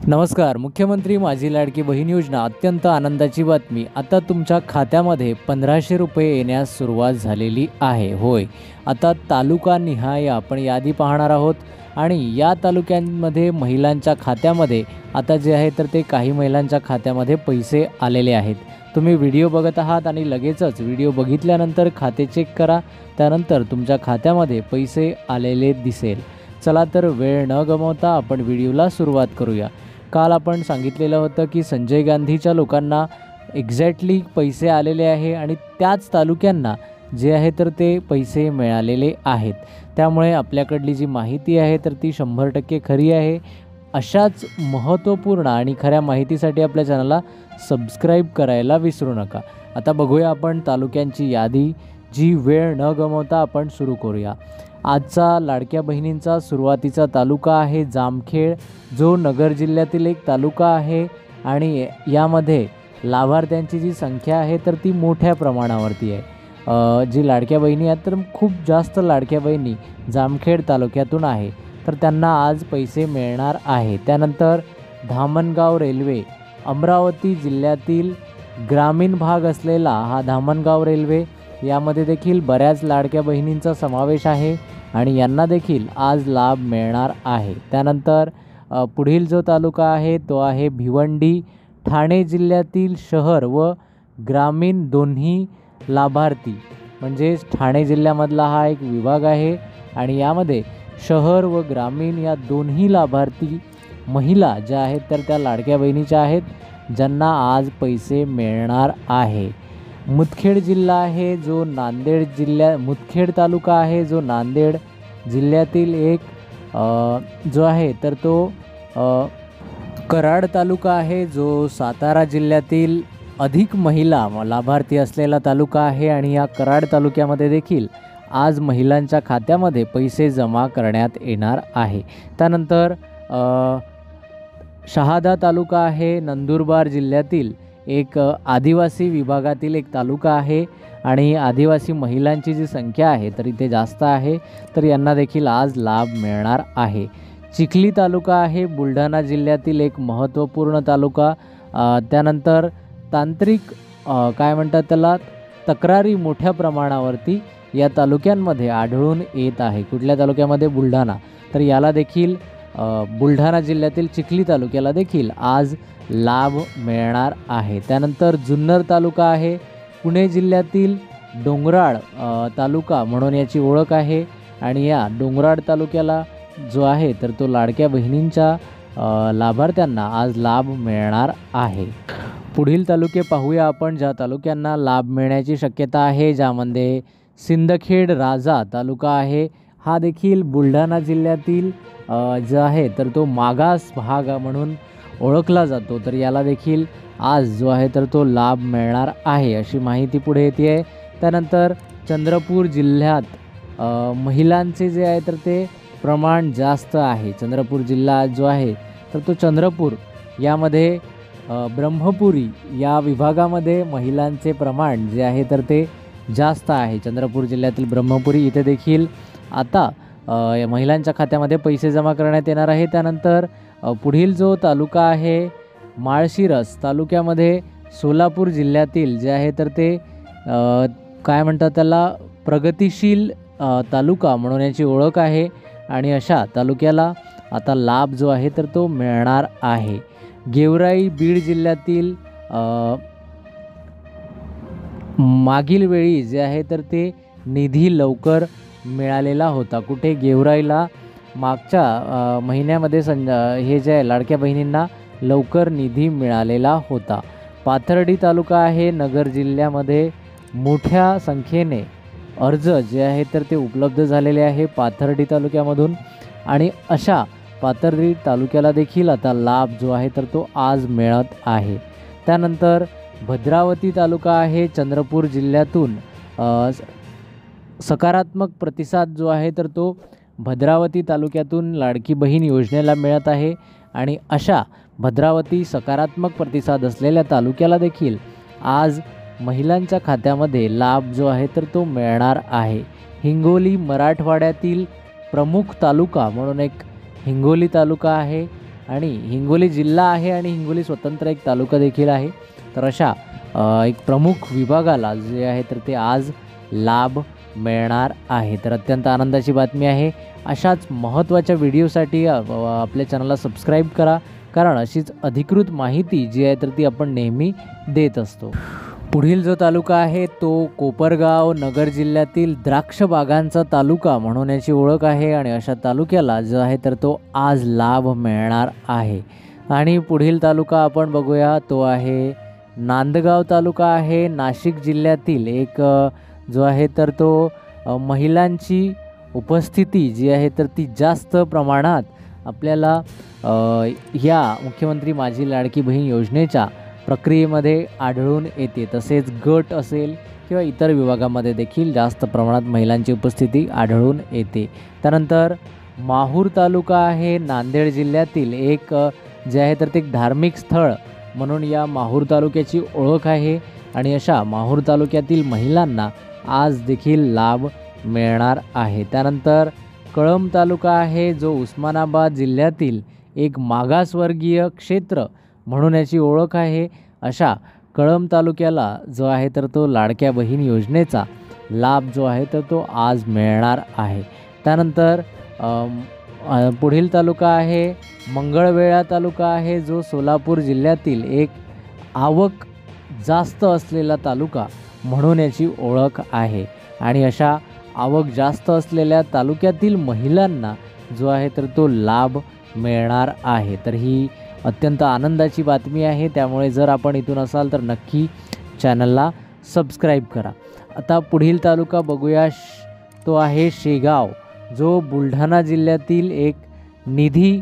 नमस्कार. मुख्यमंत्री माझी लाडकी बहीण योजना अत्यंत आनंदाची बातमी. आता तुमच्या खात्यामध्ये 1500 रुपये येण्यास सुरुवात झालेली आहे. होय, आता तालुकानिहाय आपण यादी पाहणार आहोत आणि या तालुक्यांमध्ये महिलांच्या खात्यामध्ये आता जे आहे तर ते काही महिलांच्या खात्यामध्ये पैसे आलेले आहेत. तुम्ही व्हिडिओ बघत आहात आणि लगेचच व्हिडिओ बघितल्यानंतर खाते चेक करा. त्यानंतर तुमच्या खात्यामध्ये पैसे आलेले दिसेल. चला तर वेळ न गमावता आपण व्हिडिओला सुरुवात करूया. काल आपण सांगितलेलं होतं की संजय गांधीच्या लोकांना एक्झॅक्टली पैसे आलेले आहे आणि त्याच तालुक्यांना जे आहे तर ते पैसे मिळालेले आहेत. त्यामुळे आपल्याकडली जी माहिती आहे तर ती 100% खरी आहे. अशाच महत्त्वपूर्ण आणि खऱ्या माहितीसाठी आपल्या चॅनलला सबस्क्राईब करायला विसरू नका. आता बघूया आपण तालुक्यांची यादी. जी वेळ न गमावता आपण सुरू करूया. आजचा लाडक्या बहिणींचा सुरुवातीचा तालुका आहे जामखेड, जो नगर जिल्ह्यातील एक तालुका आहे आणि यामध्ये लाभार्थ्यांची जी संख्या आहे तर ती मोठ्या प्रमाणावरती आहे. जी लाडक्या बहिणी आहेत तर खूप जास्त लाडक्या बहिणी जामखेड तालुक्यातून आहे, तर त्यांना आज पैसे मिळणार आहे. त्यानंतर धामणगाव रेल्वे, अमरावती जिल्ह्यातील ग्रामीण भाग असलेला हा धामणगाव रेल्वे, यामध्ये देखील बऱ्याच लाडक्या बहिणींचा समावेश आहे आणि यांना देखील आज लाभ मिळणार आहे. त्यानंतर पुढील जो तालुका आहे तो आहे भिवंडी, ठाणे जिल्ह्यातील शहर व ग्रामीण दोन्ही लाभार्थी, म्हणजेच ठाणे जिल्ह्यामधला हा एक विभाग आहे आणि यामध्ये शहर व ग्रामीण या दोन्ही लाभार्थी महिला ज्या आहेत तर त्या लाडक्या बहिणीच्या आहेत, ज्यांना आज पैसे मिळणार आहे. मुदखेड जिल्हा आहे जो मुदखेड तालुका आहे जो नांदेड जिल्ह्यातील एक जो आहे तर तो कराड तालुका आहे जो सातारा जिल्ह्यातील अधिक महिला लाभार्थी असलेला तालुका आहे आणि या कराड तालुक्यामध्ये देखील आज महिलांच्या खात्यामध्ये पैसे जमा करण्यात येणार आहे. त्यानंतर शहादा तालुका आहे नंदुरबार जिल्ह्यातील एक आदिवासी विभागातील एक तालुका आहे आणि आदिवासी महिलांची जी संख्या आहे तर इथे जास्त आहे, तर यांना देखील आज लाभ मिळणार आहे. चिखली तालुका आहे बुलढाणा जिल्ह्यातील एक महत्त्वपूर्ण तालुका. त्यानंतर तांत्रिक काय म्हणतात त्याला, तक्रारी मोठ्या प्रमाणावरती या तालुक्यांमध्ये आढळून येत आहे. कुठल्या तालुक्यामध्ये? बुलढाणा. तर याला देखील बुलढाणा जिल्ह्यातील चिखली तालुक्याला देखील आज लाभ मिळणार आहे. त्यानंतर जुन्नर तालुका आहे पुणे जिल्ह्यातील डोंगराळ तालुका म्हणून याची ओळख आहे आणि या डोंगराळ तालुक्याला जो आहे तर तो लाडक्या बहिणींच्या लाभार्थ्यांना आज लाभ मिळणार आहे. पुढील तालुके पाहूया आपण, ज्या तालुक्यांना लाभ मिळण्याची शक्यता आहे. ज्यामध्ये सिंदखेड राजा तालुका आहे. हा देखील बुलढाणा जिल्ह्यातील जो आहे तर तो मागास भाग म्हणून ओळखला जातो, तर याला देखील आज जो आहे तर तो लाभ मिळणार आहे अशी माहिती पुढे येते आहे. त्यानंतर चंद्रपूर जिल्ह्यात महिलांचे जे आहे तर ते प्रमाण जास्त आहे. चंद्रपूर जिल्हा जो आहे तर तो चंद्रपूर यामध्ये ब्रह्मपुरी या विभागामध्ये महिलांचे प्रमाण जे आहे तर ते जास्त आहे. चंद्रपूर जिल्ह्यातील ब्रह्मपुरी इथे देखील आता महिलांच्या खात्यामध्ये पैसे जमा करण्यात येणार आहे. त्यानंतर पुढील जो तालुका आहे माळशिरस तालुक्यामध्ये सोलापूर जिल्ह्यातील जे आहे तर ते काय म्हणतात त्याला, प्रगतिशील तालुका म्हणून याची ओळख आहे आणि अशा तालुक्याला आता लाभ जो आहे तर तो मिळणार आहे. गेवराई बीड जिल्ह्यातील मागील वेळी जे आहे तर ते निधी लवकर मिळालेला होता. कुठे? गेवराईला मागच्या महिन्यामध्ये हे जे आहे लाडक्या बहिणींना लवकर निधी मिळालेला होता. पाथर्डी तालुका आहे नगर जिल्ह्यामध्ये मोठ्या संख्येने अर्ज जे आहे तर ते उपलब्ध झालेले आहे पाथर्डी तालुक्यामधून आणि अशा पाथर्डी तालुक्याला देखील आता लाभ जो आहे तर तो आज मिळत आहे. त्यानंतर भद्रावती तालुका आहे चंद्रपूर जिल्ह्यातून सकारात्मक प्रतिसाद जो आहे तर तो भद्रावती तालुक्यातून लाडकी बहीण योजनेला मिळत आहे आणि अशा भद्रावती सकारात्मक प्रतिसाद असलेल्या तालुक्याला देखील आज महिलांच्या खात्यामध्ये लाभ जो आहे तर तो मिळणार आहे. हिंगोली मराठवाड्यातील प्रमुख तालुका म्हणून एक हिंगोली तालुका आहे आणि हिंगोली जिल्हा आहे आणि हिंगोली स्वतंत्र एक तालुका देखील आहे. तर अशा एक प्रमुख विभागाला जे आहे तर ते आज लाभ मिळणार आहे. तर अत्यंत आनंदाची बातमी आहे. अशाच महत्त्वाच्या व्हिडिओसाठी आपल्या चॅनलला सबस्क्राईब करा, कारण अशीच अधिकृत माहिती जी आहे तर ती आपण नेहमी देत असतो. पुढील जो तालुका आहे तो कोपरगाव नगर जिल्ह्यातील द्राक्ष बागांचा तालुका म्हणून याची ओळख आहे आणि अशा तालुक्याला जो आहे तर तो आज लाभ मिळणार आहे. आणि पुढील तालुका आपण बघूया, तो आहे नांदगाव तालुका आहे. नाशिक जिल्ह्यातील एक जो आहे तर तो महिलांची उपस्थिती जी आहे तर ती जास्त प्रमाणात आपल्याला या मुख्यमंत्री माझी लाडकी बहीण योजनेच्या प्रक्रियेमध्ये आढळून येते. तसेच गट असेल किंवा इतर विभागामध्ये देखील जास्त प्रमाणात महिलांची उपस्थिती आढळून येते. त्यानंतर माहूर तालुका आहे नांदेड जिल्ह्यातील एक जे आहे तर ते एक धार्मिक स्थळ म्हणून या माहूर तालुक्याची ओळख आहे आणि अशा माहूर तालुक्यातील महिलांना आज देखील लाभ मिळणार आहे. त्यानंतर कळंब तालुका आहे जो उस्मानाबाद जिल्ह्यातील एक मागासवर्गीय क्षेत्र म्हणून याची ओळख आहे. अशा कळंब तालुक्याला जो आहे तर तो लाडक्या बहीण योजनेचा लाभ जो आहे तर तो आज मिळणार आहे. त्यानंतर पुढील तालुका आहे मंगळवेढा तालुका आहे जो सोलापूर जिल्ह्यातील एक आवक जास्त असलेला तालुका म्हणून याची ओळख आहे. आणि अशा आवक जास्त असलेल्या तालुक्यातील महिलांना जो आहे तर तो लाभ मिळणार आहे. तर ही अत्यंत आनंदाची बातमी आहे. त्यामुळे जर आपण इथून असाल तर नक्की चॅनलला सबस्क्राईब करा. आता पुढील तालुका बघूया, तो आहे शेगाव जो बुलढाणा जिल्ह्यातील एक निधी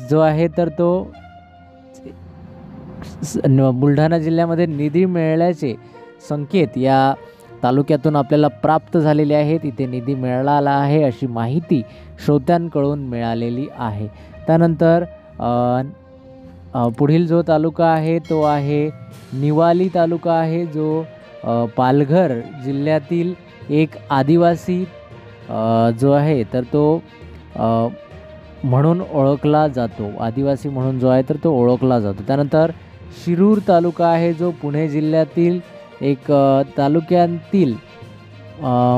जो आहे तर तो बुलढाणा जिल्ह्यामध्ये निधी मिळाल्याचे संकेत या तालुक्यातून आपल्याला प्राप्त झालेले आहेत. इथे निधी मिळाला आहे अशी माहिती श्रोत्यांकडून मिळालेली आहे. त्यानंतर पुढील जो तालुका आहे तो आहे निवाली तालुका आहे जो पालघर जिल्ह्यातील एक आदिवासी जो आहे तर तो म्हणून ओळखला जातो, आदिवासी म्हणून जो आहे तर तो ओळखला जातो. त्यानंतर शिरूर तालुका आहे जो पुणे जिल्ह्यातील एक तालुक्यातील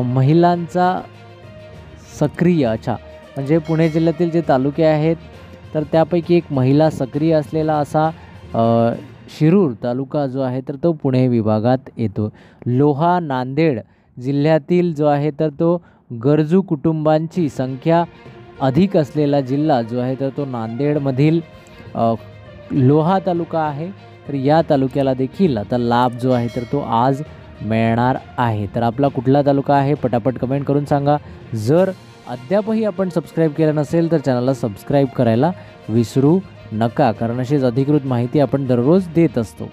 महिलांचा सक्रिय म्हणजे पुणे जिल्ह्यातील जे तालुके आहेत तर त्यापैकी एक महिला सक्रिय असलेला असा शिरूर तालुका जो आहे तर तो पुणे विभागात येतो. लोहा नांदेड जिल्ह्यातील जो आहे तर तो गरजू कुटुंबांची संख्या अधिक असलेला जिल्हा जो आहे तर तो नांदेडमधील लोहा तालुका आहे. तर या तालुक्याला देखील आता लाभ जो आहे तर तो आज मिळणार आहे. तर आपला कुठला तालुका आहे पटापट कमेंट करून सांगा. जर अद्यापही आपण सबस्क्राईब केलं नसेल तर चॅनलला सबस्क्राईब करायला विसरू नका, कारण अशीच अधिकृत माहिती आपण दररोज देत असतो.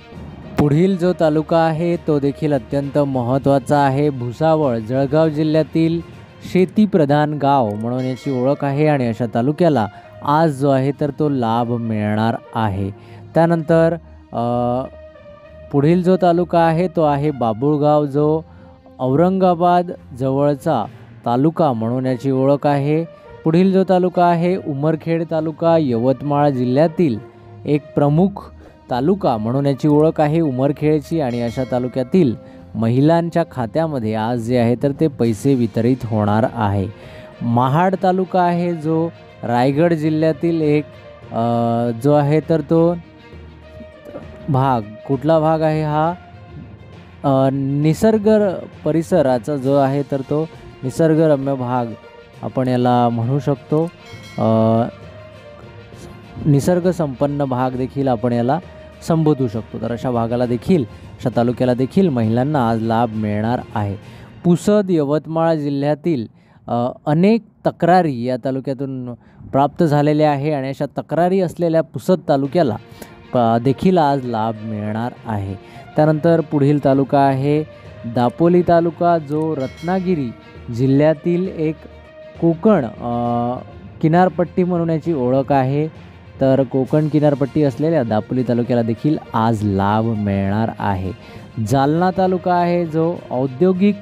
पुढील जो तालुका आहे तो देखील अत्यंत महत्त्वाचा आहे. भुसावळ जळगाव जिल्ह्यातील शेतीप्रधान गाव म्हणून याची ओळख आहे आणि अशा तालुक्याला आज जो आहे तर तो लाभ मिळणार आहे. त्यानंतर पुढील जो तालुका आहे तो आहे बाबुळगाव जो औरंगाबाद जवळचा तालुका म्हणून याची ओळख आहे. पुढील जो तालुका आहे उमरखेड तालुका यवतमाळ जिल्ह्यातील एक प्रमुख तालुका म्हणून याची ओळख आहे उमरखेडची आणि अशा तालुक्यातील महिलांच्या खात्यामध्ये आज जे आहे तर ते पैसे वितरित होणार आहे. महाड तालुका आहे जो रायगड जिल्ह्यातील एक जो आहे तर तो भाग, कुठला भाग आहे हा निसर्ग परिसराचा जो आहे तर तो निसर्गरम्य भाग आपण याला म्हणू शकतो. निसर्ग संपन्न भाग देखील आपण याला संबोधू शकतो. तर अशा भागाला देखील, अशा तालुक्याला देखील महिलांना आज लाभ मिळणार आहे. पुसद यवतमाळ जिल्ह्यातील अनेक तक्रारी या तालुक्यातून प्राप्त झालेल्या आहे आणि अशा तक्रारी असलेल्या पुसद तालुक्याला देखील आज लाभ मिळणार आहे. त्यानंतर पुढील तालुका आहे दापोली तालुका जो रत्नागिरी जिल्ह्यातील एक कोकण किनारपट्टी म्हणून याची ओळख आहे. तर कोकण किनारपट्टी असलेल्या दापोली तालुक्याला देखील आज लाभ मिळणार आहे. जालना तालुका आहे जो औद्योगिक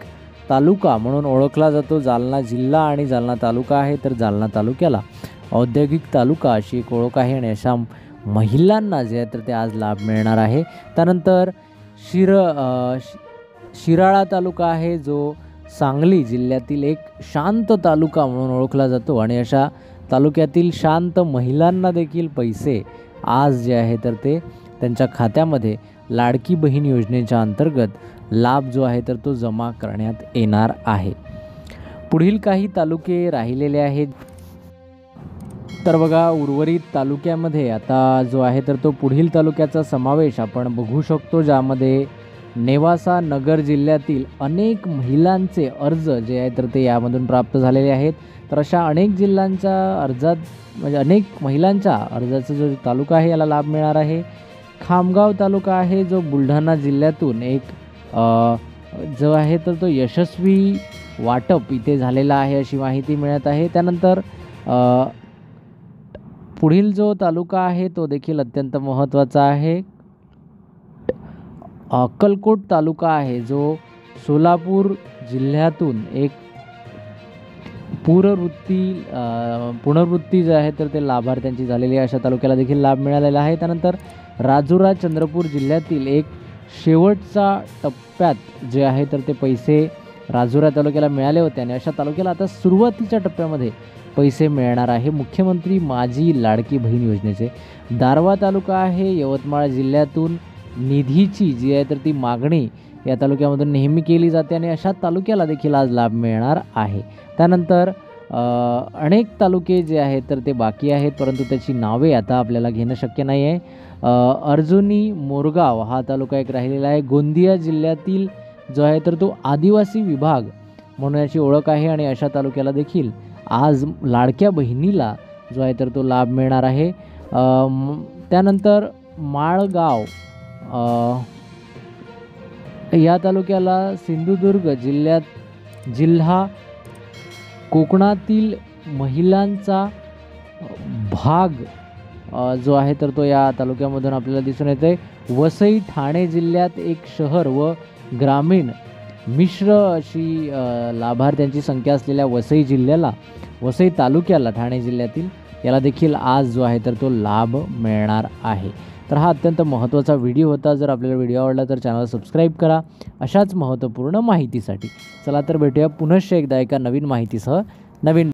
तालुका म्हणून ओळखला जातो. जालना जिल्हा आणि जालना तालुका आहे. तर जालना तालुक्याला औद्योगिक तालुका अशी एक ओळख आहे आणि अशा महिलांना जे आहे तर ते आज लाभ मिळणार आहे. त्यानंतर शिराळा तालुका आहे जो सांगली जिल्ह्यातील एक शांत तालुका म्हणून ओळखला जातो आणि अशा तालुक्यातील शांत महिलांना देखील पैसे आज जे आहे तर ते त्यांच्या खात्यामध्ये लाडकी बहीण योजनेच्या अंतर्गत लाभ जो आहे तर तो जमा करण्यात येणार आहे. पुढील काही तालुके राहिलेले आहेत. तर बघा, उर्वरित तालुक्यामध्ये आता जो आहे तर तो पुढील तालुक्याचा समावेश आपण बघू शकतो, ज्यामध्ये नेवासा नगर जिल्ह्यातील अनेक महिलांचे अर्ज जे आहे तर ते यामधून प्राप्त झालेले आहेत. तर अशा अनेक जिल्ह्यांच्या अर्जात म्हणजे अनेक महिलांच्या अर्जाचा जो तालुका आहे याला लाभ मिळणार आहे. खामगाव तालुका आहे जो बुलढाणा जिल्ह्यातून एक जो आहे तर तो यशस्वी वाटप इथे झालेला आहे अशी माहिती मिळत आहे. त्यानंतर पुढील जो तालुका आहे तो देखील अत्यंत महत्त्वाचा आहे. अक्कलकोट तालुका आहे जो सोलापूर जिल्ह्यातून एक पुनर्वृत्ती जे आहे तर ते लाभार्थ्यांची झालेली आहे, अशा तालुक्याला देखील लाभ मिळालेला आहे. त्यानंतर राजुरा चंद्रपूर जिल्ह्यातील एक शेवटचा टप्प्यात जे आहे तर ते पैसे राजुरा तालुक्याला मिळाले होते आणि अशा तालुक्याला आता सुरुवातीच्या टप्प्यामध्ये पैसे मिळणार आहे मुख्यमंत्री माझी लाडकी बहीण योजनेचे. दारव्हा तालुका आहे यवतमाळ जिल्ह्यातून निधीची जी आहे तर ती मागणी या तालुक्यामधून नेहमी केली जाते आणि अशा तालुक्याला देखील आज लाभ मिळणार आहे. त्यानंतर अनेक तालुके जे आहेत तर ते बाकी आहेत, परंतु त्याची नावे आता आपल्याला घेणं शक्य नाही आहे. अर्जुनी मोरगाव हा तालुका एक राहिलेला आहे. गोंदिया जिल्ह्यातील जो आहे तर तो आदिवासी विभाग म्हणून याची ओळख आहे आणि अशा तालुक्याला देखील आज लाडक्या बहिणीला जो आहे तर तो लाभ मिळणार आहे. त्यानंतर माळगाव या तालुक्याला सिंधुदुर्ग जिल्हा कोकणातील महिलांचा भाग जो आहे तर तो या तालुक्यामधून आपल्याला दिसून येते. वसई ठाणे जिल्ह्यात एक शहर व ग्रामीण मिश्र अशी लाभार्थ्यांची संख्या असलेल्या वसई तालुक्याला ठाणे जिल्ह्यातील याला देखील आज जो आहे तर तो लाभ मिळणार आहे. तर हा अत्यंत महत्त्वाचा व्हिडिओ होता. जर आपल्याला व्हिडिओ आवडला तर चॅनल सबस्क्राईब करा अशाच महत्त्वपूर्ण माहितीसाठी. चला तर भेटूया पुनश्च एकदा एका नवीन माहितीसह नवीन